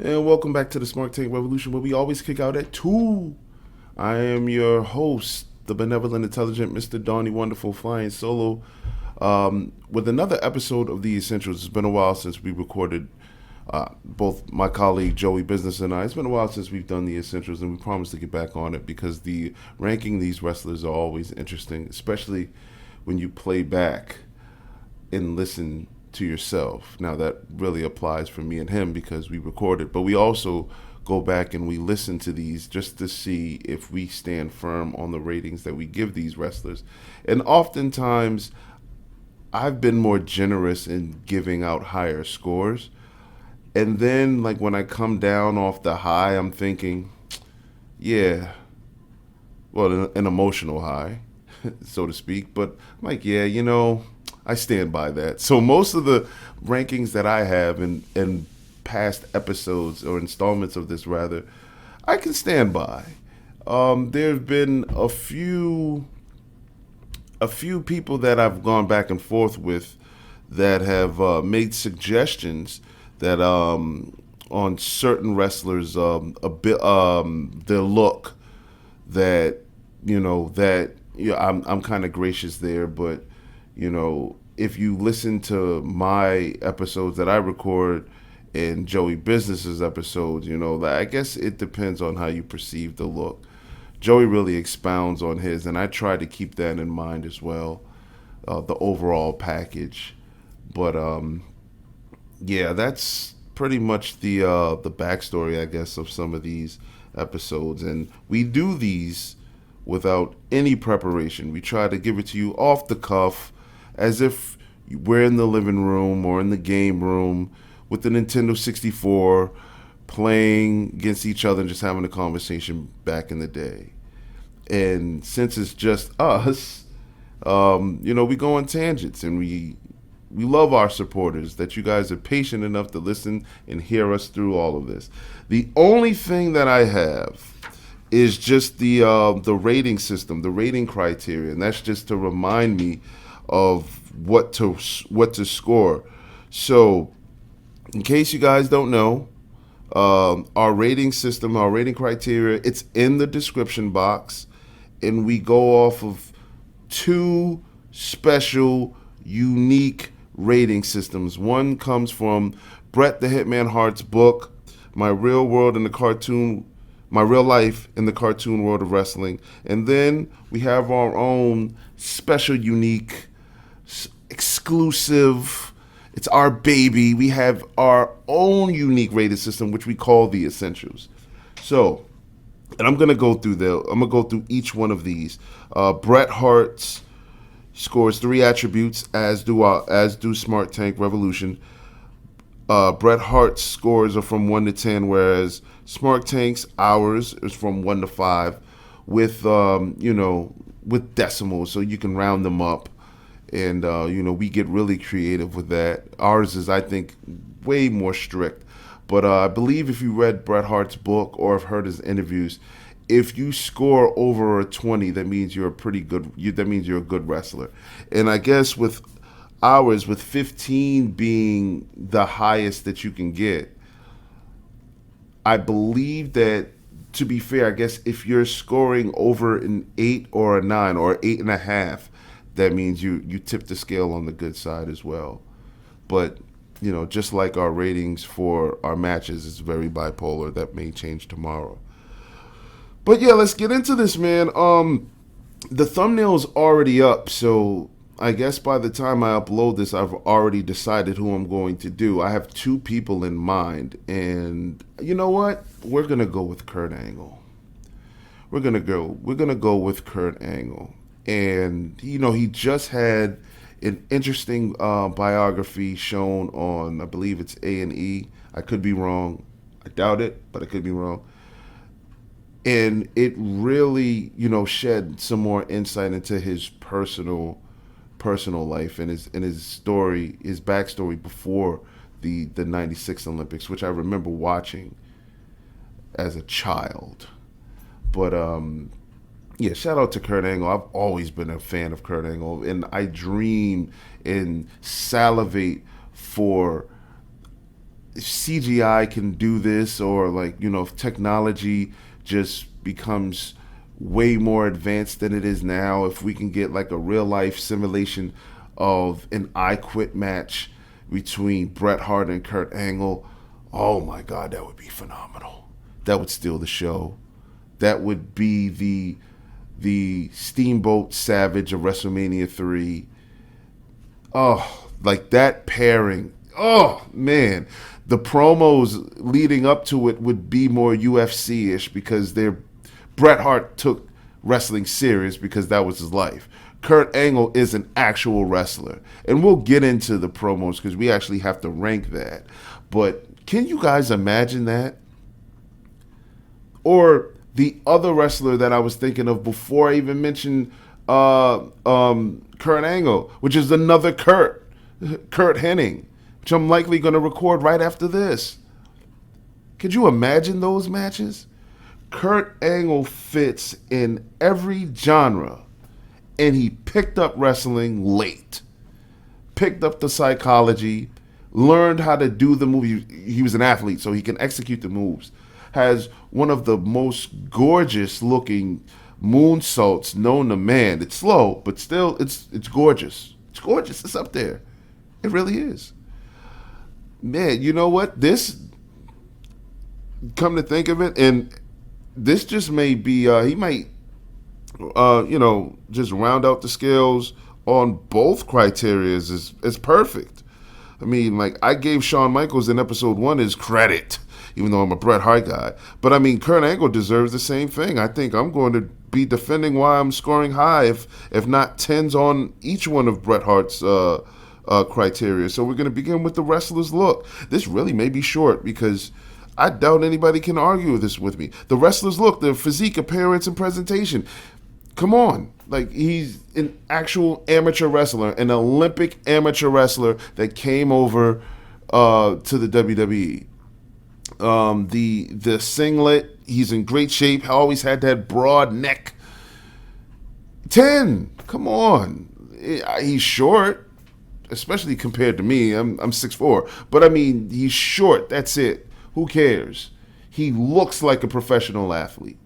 And welcome back to the Smart Tank Revolution, where we always kick out at 2. I am your host, the benevolent, intelligent Mr. Donnie Wonderful, flying solo with another episode of The Essentials. It's been a while since we recorded, both my colleague Joey Business and I. It's been a while since we've done The Essentials, and we promised to get back on it because the ranking these wrestlers are always interesting, especially when you play back and listen to yourself. Now that really applies for me and him because we recorded, but we also go back and we listen to these just to see if we stand firm on the ratings that we give these wrestlers. And oftentimes I've been more generous in giving out higher scores. And then like when I come down off the high, I'm thinking, yeah, well, an emotional high, so to speak. But I'm like, yeah, I stand by that. So most of the rankings that I have in past episodes or installments of this, rather, I can stand by. There have been a few people that I've gone back and forth with that have made suggestions that on certain wrestlers a bit their look that I'm kind of gracious there, but if you listen to my episodes that I record and Joey Business's episodes, I guess it depends on how you perceive the look. Joey really expounds on his, and I try to keep that in mind as well, the overall package. But yeah, that's pretty much the backstory, I guess, of some of these episodes, and we do these without any preparation. We try to give it to you off the cuff, as if we're in the living room or in the game room with the Nintendo 64 playing against each other and just having a conversation back in the day. And since it's just us, we go on tangents, and we love our supporters, that you guys are patient enough to listen and hear us through all of this. The only thing that I have is just the rating system, the rating criteria, and that's just to remind me of what to score. So, in case you guys don't know, our rating system, our rating criteria, it's in the description box, and we go off of two special, unique rating systems. One comes from Bret the Hitman Hart's book, My Real Life in the Cartoon World of Wrestling. And then we have our own special, unique, exclusive, it's our baby. We have our own unique rating system, which we call the Essentials. So, and I'm gonna go through each one of these. Bret Hart's scores 3 attributes, as do Smart Tank Revolution. Bret Hart's scores are from 1 to 10, whereas Smart Tank's, ours, is from 1 to 5, with with decimals, so you can round them up, and we get really creative with that. Ours is, I think, way more strict, but I believe if you read Bret Hart's book or have heard his interviews, if you score over a 20, that means you're a pretty good. That means you're a good wrestler, and I guess with ours, with 15 being the highest that you can get, I believe that, to be fair, I guess if you're scoring over an 8 or a 9 or 8.5, that means you tip the scale on the good side as well. But, just like our ratings for our matches is very bipolar. That may change tomorrow. But yeah, let's get into this, man. The thumbnail's already up, so I guess by the time I upload this, I've already decided who I'm going to do. I have 2 people in mind, and you know what? We're gonna go with Kurt Angle. We're gonna go with Kurt Angle, and he just had an interesting biography shown on, I believe it's A&E. I could be wrong. I doubt it, but I could be wrong. And it really, shed some more insight into his personal life and his story, his backstory before the '96 Olympics, which I remember watching as a child. But yeah, shout out to Kurt Angle. I've always been a fan of Kurt Angle, and I dream and salivate for if CGI can do this, or like, if technology just becomes way more advanced than it is now, if we can get like a real life simulation of an I Quit match between Bret Hart and Kurt Angle, oh my God, that would be phenomenal. That would steal the show. That would be the Steamboat Savage of WrestleMania 3. Oh, like that pairing. Oh, man. The promos leading up to it would be more UFC-ish because Bret Hart took wrestling serious because that was his life. Kurt Angle is an actual wrestler. And we'll get into the promos because we actually have to rank that. But can you guys imagine that? Or the other wrestler that I was thinking of before I even mentioned Kurt Angle, which is another Kurt Hennig, which I'm likely going to record right after this. Could you imagine those matches? Kurt Angle fits in every genre, and he picked up wrestling late. Picked up the psychology, learned how to do the move. He was an athlete, so he can execute the moves. Has one of the most gorgeous looking moonsaults known to man. It's slow, but still, it's gorgeous. It's gorgeous. It's up there. It really is. Man, you know what? Come to think of it, and this just may be, he might, just round out the scales on both criteria is perfect. I mean, like, I gave Shawn Michaels in episode 1 his credit, even though I'm a Bret Hart guy. But, I mean, Kurt Angle deserves the same thing. I think I'm going to be defending why I'm scoring high, if not 10s on each one of Bret Hart's criteria. So we're going to begin with the wrestler's look. This really may be short because I doubt anybody can argue this with me. The wrestler's look, the physique, appearance, and presentation. Come on. Like, he's an actual amateur wrestler, an Olympic amateur wrestler that came over to the WWE. The singlet, he's in great shape, always had that broad neck. 10. Come on. He's short, especially compared to me. I'm 6'4". But I mean, he's short. That's it. Who cares? He looks like a professional athlete.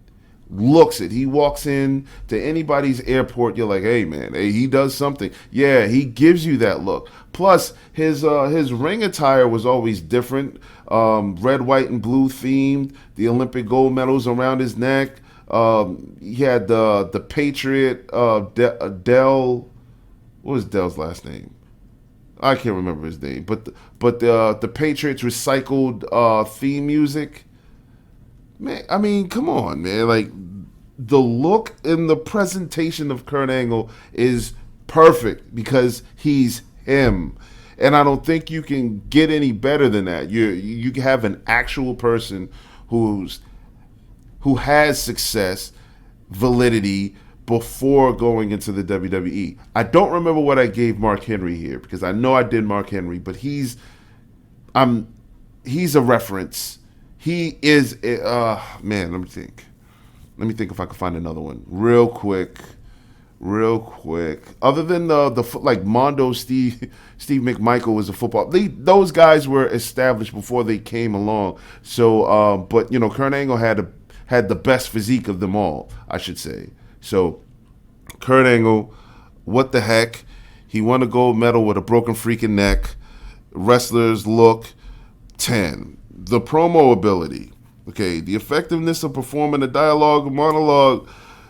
Looks it. He walks in to anybody's airport. You're like, hey man, hey, he does something. Yeah, he gives you that look. Plus, his ring attire was always different. Red, white, and blue themed. The Olympic gold medals around his neck. He had the Patriot Dell. What was Dell's last name? I can't remember his name. But the Patriots recycled theme music. Man, I mean, come on, man. Like, the look and the presentation of Kurt Angle is perfect because he's him. And I don't think you can get any better than that. You have an actual person who has success, validity before going into the WWE. I don't remember what I gave Mark Henry here because I know I did Mark Henry, but he's a reference. He is man, let me think. Let me think if I can find another one. Real quick. Other than the like Mondo Steve McMichael was a football. Those guys were established before they came along. So but Kurt Angle had the best physique of them all, I should say. So Kurt Angle, what the heck? He won a gold medal with a broken freaking neck. Wrestler's look, 10. The promo ability, okay, the effectiveness of performing a dialogue or monologue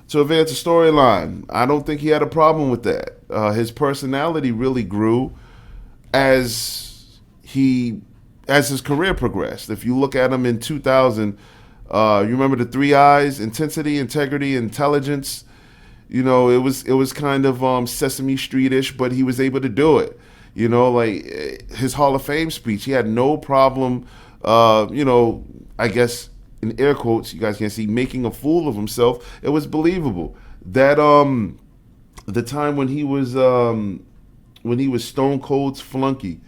to advance a storyline. I don't think he had a problem with that. His personality really grew as his career progressed. If you look at him in 2000, you remember the 3 I's: intensity, integrity, intelligence. It was kind of Sesame Street-ish, but he was able to do it. Like his Hall of Fame speech, he had no problem. I guess in air quotes, you guys can't see, making a fool of himself. It was believable. That the time when he was Stone Cold's flunky.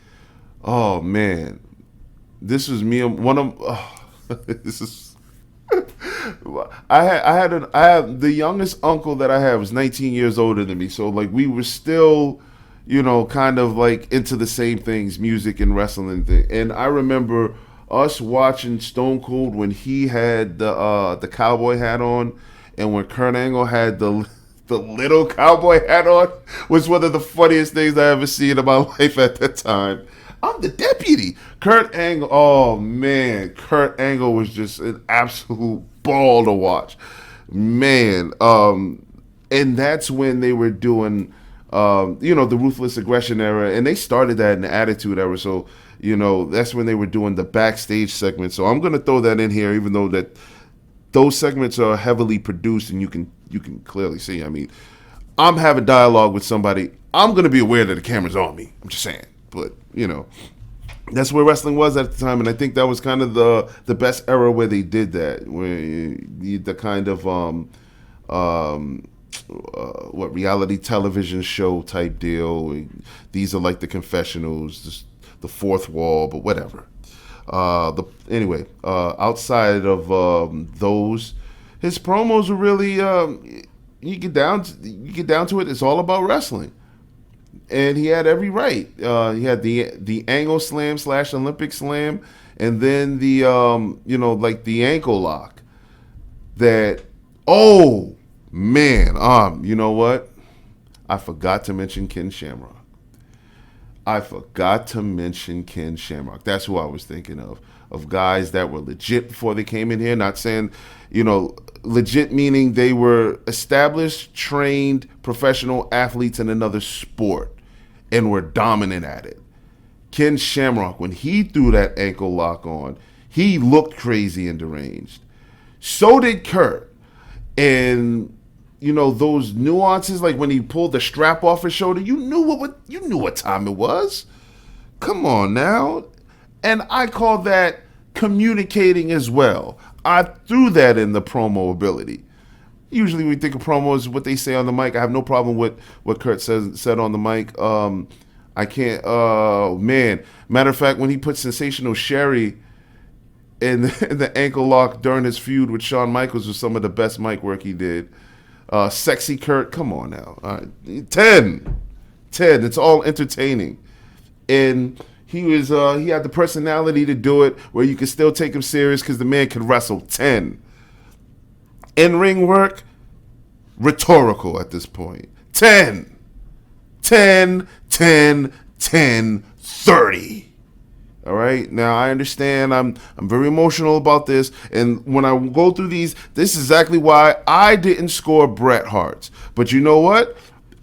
Oh man, this was me. This is. I had the youngest uncle that I had was 19 years older than me. So like we were still, kind of like into the same things, music and wrestling thing. And I remember us watching Stone Cold when he had the cowboy hat on, and when Kurt Angle had the little cowboy hat on, was one of the funniest things I ever seen in my life at that time. I'm the deputy. Kurt Angle, oh man, Kurt Angle was just an absolute ball to watch. Man, and that's when they were doing, the Ruthless Aggression era, and they started that in the Attitude era. So, that's when they were doing the backstage segment. So I'm gonna throw that in here, even though that those segments are heavily produced, and you can clearly see. I mean, I'm having dialogue with somebody. I'm gonna be aware that the camera's on me. I'm just saying, but that's where wrestling was at the time, and I think that was kind of the best era where they did that, where the kind of reality television show type deal. These are like the confessionals, the fourth wall, but whatever. Outside of those, his promos were really you get down to it. It's all about wrestling. And he had every right. He had the angle slam / Olympic slam, and then the the ankle lock. That, oh man, you know what? I forgot to mention Ken Shamrock. That's who I was thinking of guys that were legit before they came in here. Not saying, legit meaning they were established, trained, professional athletes in another sport and were dominant at it. Ken Shamrock, when he threw that ankle lock on, he looked crazy and deranged. So did Kurt. And those nuances, like when he pulled the strap off his shoulder, you knew what time it was. Come on now. And I call that communicating as well. I threw that in the promo ability. Usually we think of promos, what they say on the mic. I have no problem with what Kurt said on the mic. I can't, man. Matter of fact, when he put Sensational Sherry in the ankle lock during his feud with Shawn Michaels, was some of the best mic work he did. Sexy Kurt, come on now. 10. It's all entertaining. And he had the personality to do it where you could still take him serious because the man could wrestle. 10. In-ring work, rhetorical at this point. 10, 30. All right. Now I understand. I'm very emotional about this, and when I go through these, this is exactly why I didn't score Bret Hart's. But you know what?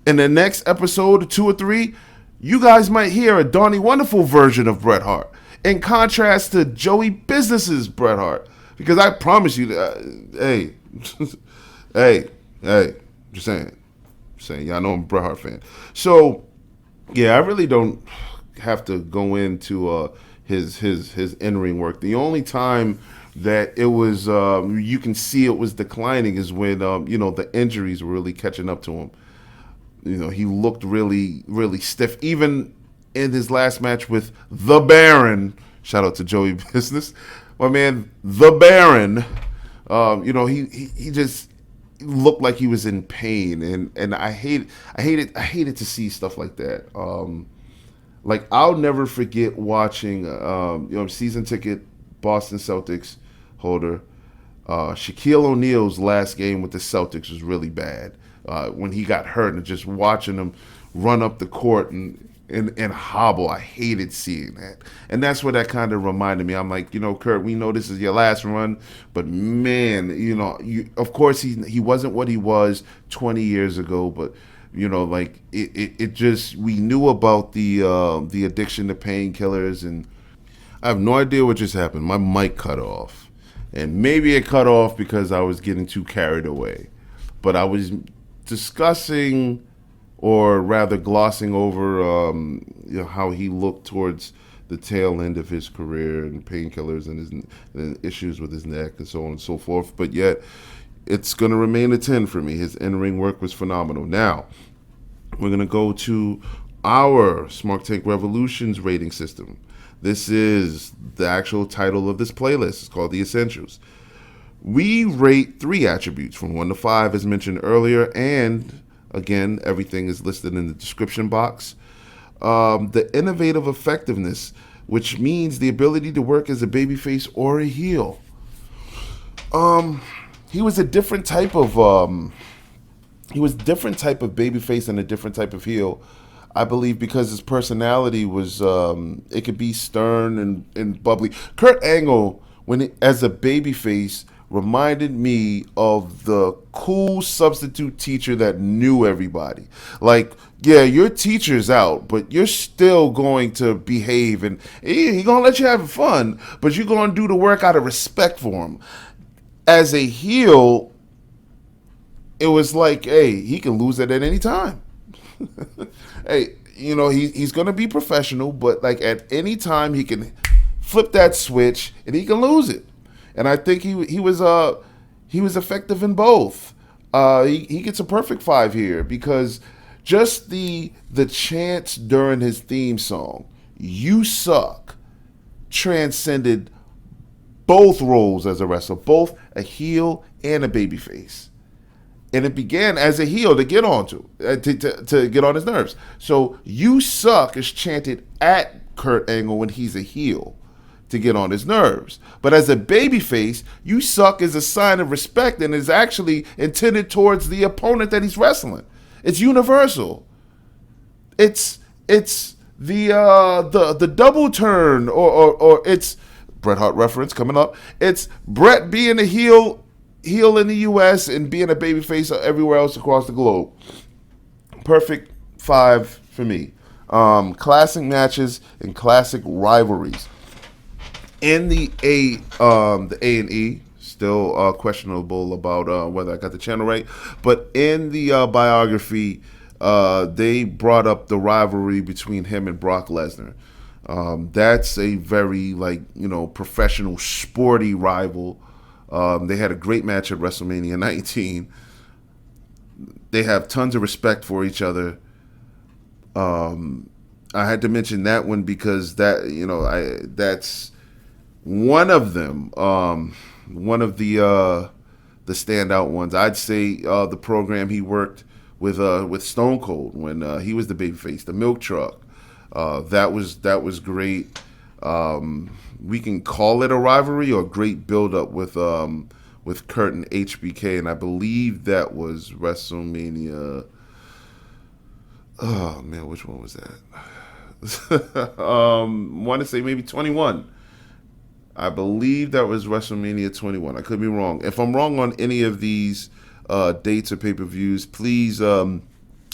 In the next episode, 2 or 3, you guys might hear a Donnie Wonderful version of Bret Hart, in contrast to Joey Business's Bret Hart. Because I promise you, hey, just saying, y'all know I'm a Bret Hart fan. So, yeah, I really don't have to go into his in-ring work. The only time that it was you can see it was declining is when the injuries were really catching up to him. He looked really, really stiff. Even in his last match with the Baron, shout out to Joey Business, my man, the Baron. He just looked like he was in pain, and I hated to see stuff like that. Like, I'll never forget watching, season ticket Boston Celtics holder. Shaquille O'Neal's last game with the Celtics was really bad. When he got hurt, and just watching him run up the court and hobble, I hated seeing that. And that's what that kind of reminded me. I'm like, Kurt, we know this is your last run, but man, of course he wasn't what he was 20 years ago, but it just, we knew about the addiction to painkillers, and I have no idea what just happened. My mic cut off, and maybe it cut off because I was getting too carried away, but I was discussing, or rather glossing over how he looked towards the tail end of his career, and painkillers and issues with his neck and so on and so forth. But yet, it's going to remain a 10 for me. His in-ring work was phenomenal. Now, we're going to go to our Smart Tank Revolutions rating system. This is the actual title of this playlist. It's called The Essentials. We rate 3 attributes from 1 to 5, as mentioned earlier, and again, everything is listed in the description box. the innovative effectiveness, which means the ability to work as a babyface or a heel. He was a different type of babyface and a different type of heel, I believe, because his personality was it could be stern and bubbly. Kurt Angle, as a babyface, reminded me of the cool substitute teacher that knew everybody. Like, yeah, your teacher's out, but you're still going to behave, and he's going to let you have fun, but you're going to do the work out of respect for him. As a heel, it was like, hey, he can lose it at any time. Hey, he's going to be professional, but like at any time he can flip that switch and he can lose it. And I think he was effective in both. He gets a perfect 5 here because just the chants during his theme song, "You Suck," transcended both roles as a wrestler, both a heel and a babyface. And it began as a heel to get to get on his nerves. So "You Suck" is chanted at Kurt Angle when he's a heel to get on his nerves. But as a babyface, "You Suck" is a sign of respect and is actually intended towards the opponent that he's wrestling. It's universal. It's the double turn or it's Bret Hart reference coming up. It's Bret being a heel in the U.S. and being a babyface everywhere else across the globe. Perfect 5 for me. Classic matches and classic rivalries. In the A&E, still questionable about whether I got the channel right, but in the biography, they brought up the rivalry between him and Brock Lesnar. That's a very professional, sporty rival. They had a great match at WrestleMania 19. They have tons of respect for each other. I had to mention that one because that's one of them. One of the standout ones. I'd say the program he worked with Stone Cold when he was the babyface, the Milk Truck. That was great. We can call it a rivalry or a great build-up with Kurt and HBK, and I believe that was WrestleMania. Oh man, which one was that? Want to say maybe 21. I believe that was WrestleMania 21. I could be wrong. If I'm wrong on any of these dates or pay-per-views, please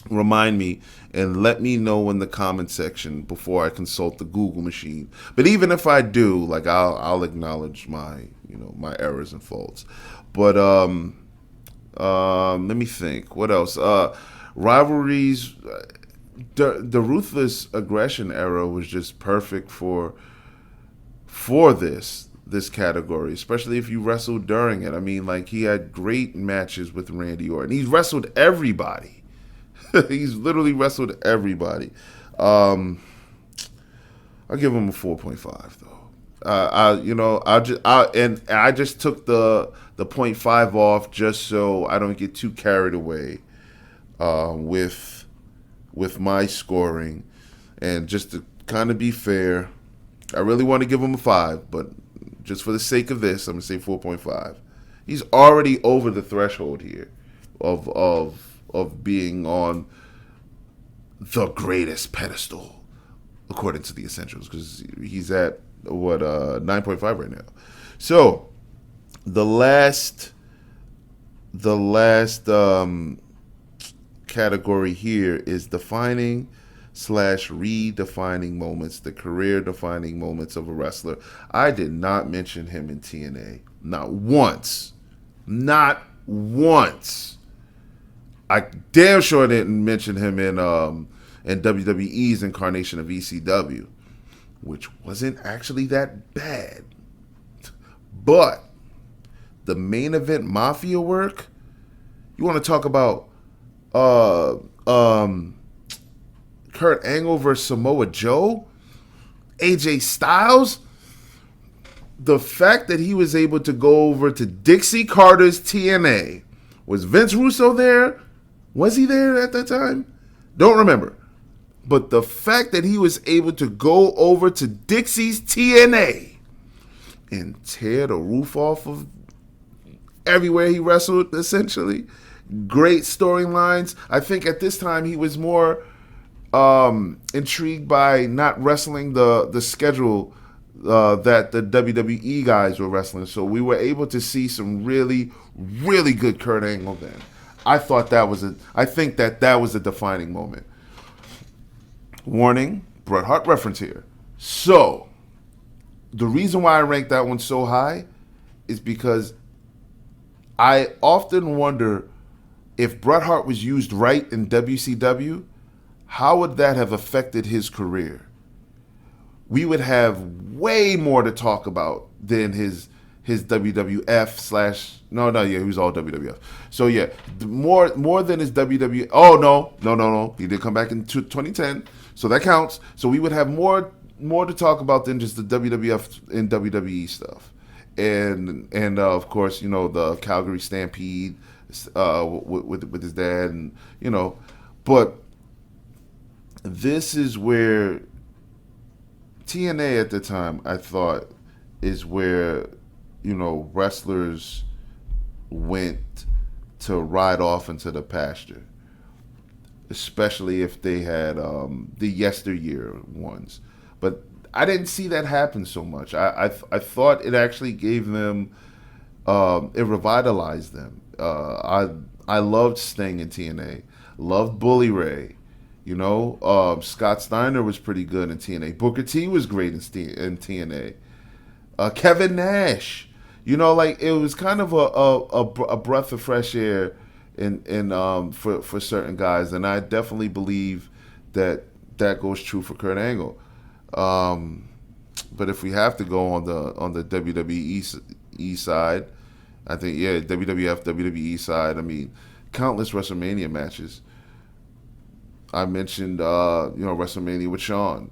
remind me and let me know in the comment section before I consult the Google machine. But even if I do, I'll acknowledge my errors and faults. But let me think. What else? Rivalries. The ruthless aggression era was just perfect for this category, especially if you wrestled during it. I mean, he had great matches with Randy Orton. He's wrestled everybody. He's literally wrestled everybody. I'll give him a 4.5 though. I just took the 0.5 off just so I don't get too carried away with my scoring, and just to kind of be fair, I really want to give him a 5, but just for the sake of this, I'm gonna say 4.5. He's already over the threshold here of being on the greatest pedestal according to the Essentials, because he's at 9.5 right now. So the last category here is defining / redefining moments, the career defining moments of a wrestler. I did not mention him in TNA, not once. I damn sure didn't mention him in WWE's incarnation of ECW, which wasn't actually that bad. But the main event Mafia work, you want to talk about Kurt Angle versus Samoa Joe, AJ Styles. The fact that he was able to go over to Dixie Carter's TNA. Was Vince Russo there? Was he there at that time? Don't remember. But the fact that he was able to go over to Dixie's TNA and tear the roof off of everywhere he wrestled, essentially. Great storylines. I think at this time he was more intrigued by not wrestling the schedule that the WWE guys were wrestling. So we were able to see some really, really good Kurt Angle then. I think that was a defining moment. Warning, Bret Hart reference here. So, the reason why I rank that one so high is because I often wonder if Bret Hart was used right in WCW, how would that have affected his career? We would have way more to talk about than his WWF / no, he was all WWF. So yeah, more than his WWF. Oh no, he did come back in 2010, so that counts. So we would have more to talk about than just the WWF and WWE stuff, and of course the Calgary Stampede with his dad, and but this is where TNA at the time, I thought, is where wrestlers went to ride off into the pasture, especially if they had the yesteryear ones. But I didn't see that happen so much. I thought it actually gave them, it revitalized them. I loved Sting in TNA, loved Bully Ray. Scott Steiner was pretty good in TNA. Booker T was great in TNA. Kevin Nash, it was kind of a breath of fresh air for certain guys, and I definitely believe that goes true for Kurt Angle. But if we have to go on the WWE side, I think WWF WWE side. I mean, countless WrestleMania matches. I mentioned WrestleMania with Shawn,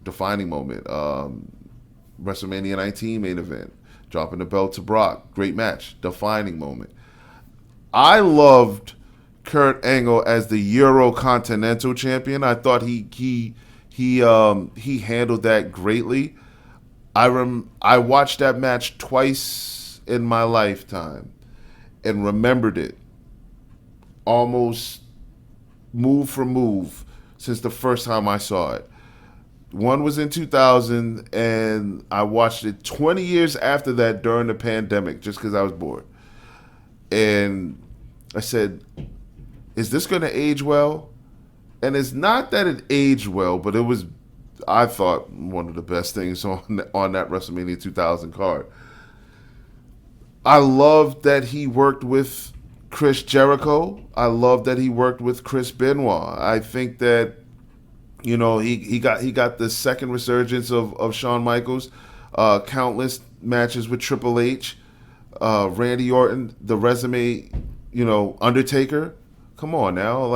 defining moment. WrestleMania 19 main event, dropping the belt to Brock, great match, defining moment. I loved Kurt Angle as the Eurocontinental champion. I thought he handled that greatly. I watched that match twice in my lifetime and remembered it almost move for move since the first time I saw it. One was in 2000, and I watched it 20 years after that during the pandemic just because I was bored. And I said, is this going to age well? And it's not that it aged well, but it was, I thought, one of the best things on that WrestleMania 2000 card. I loved that he worked with Chris Jericho. I love that he worked with Chris Benoit. I think that he got the second resurgence of Shawn Michaels, countless matches with Triple H, Randy Orton, the Resume, Undertaker. Come on now,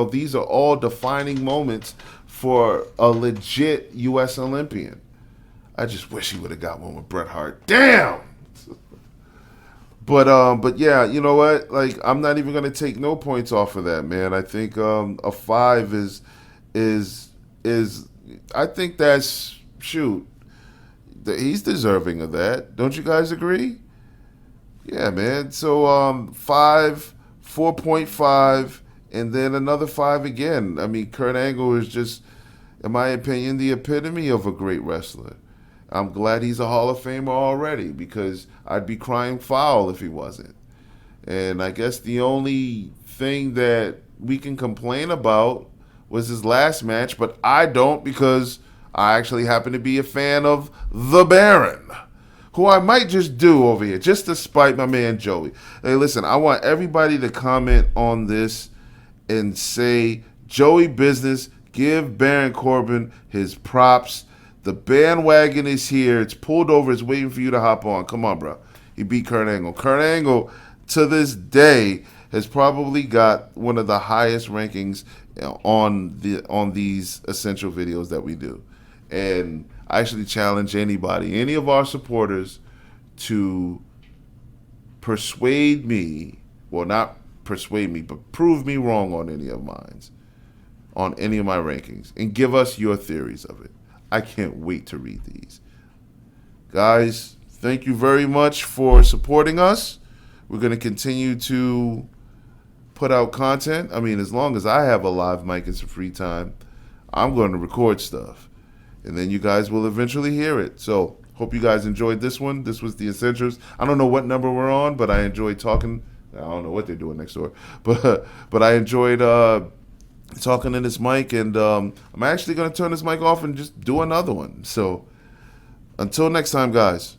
these are all defining moments for a legit U.S. Olympian. I just wish he would have got one with Bret Hart. Damn. But yeah, you know what? I'm not even gonna take no points off of that, man. I think a 5 is I think that's he's deserving of that. Don't you guys agree? Yeah, man. So 5, 4.5, and then another 5 again. I mean, Kurt Angle is just, in my opinion, the epitome of a great wrestler. I'm glad he's a Hall of Famer already, because I'd be crying foul if he wasn't. And I guess the only thing that we can complain about was his last match, but I don't, because I actually happen to be a fan of The Baron, who I might just do over here, just to spite my man Joey. Hey, listen, I want everybody to comment on this and say, Joey business, give Baron Corbin his props. The bandwagon is here. It's pulled over. It's waiting for you to hop on. Come on, bro. He beat Kurt Angle. Kurt Angle, to this day, has probably got one of the highest rankings on these essential videos that we do. And I actually challenge anybody, any of our supporters, to persuade me, well, not persuade me, but prove me wrong on any of mine. on any of my rankings and give us your theories of it. I can't wait to read these. Guys, thank you very much for supporting us. We're going to continue to put out content. I mean, as long as I have a live mic and some free time, I'm going to record stuff. And then you guys will eventually hear it. So, hope you guys enjoyed this one. This was The Essentials. I don't know what number we're on, but I enjoyed talking. I don't know what they're doing next door. But I enjoyed talking in this mic. And I'm actually going to turn this mic off and just do another one. So, until next time, guys.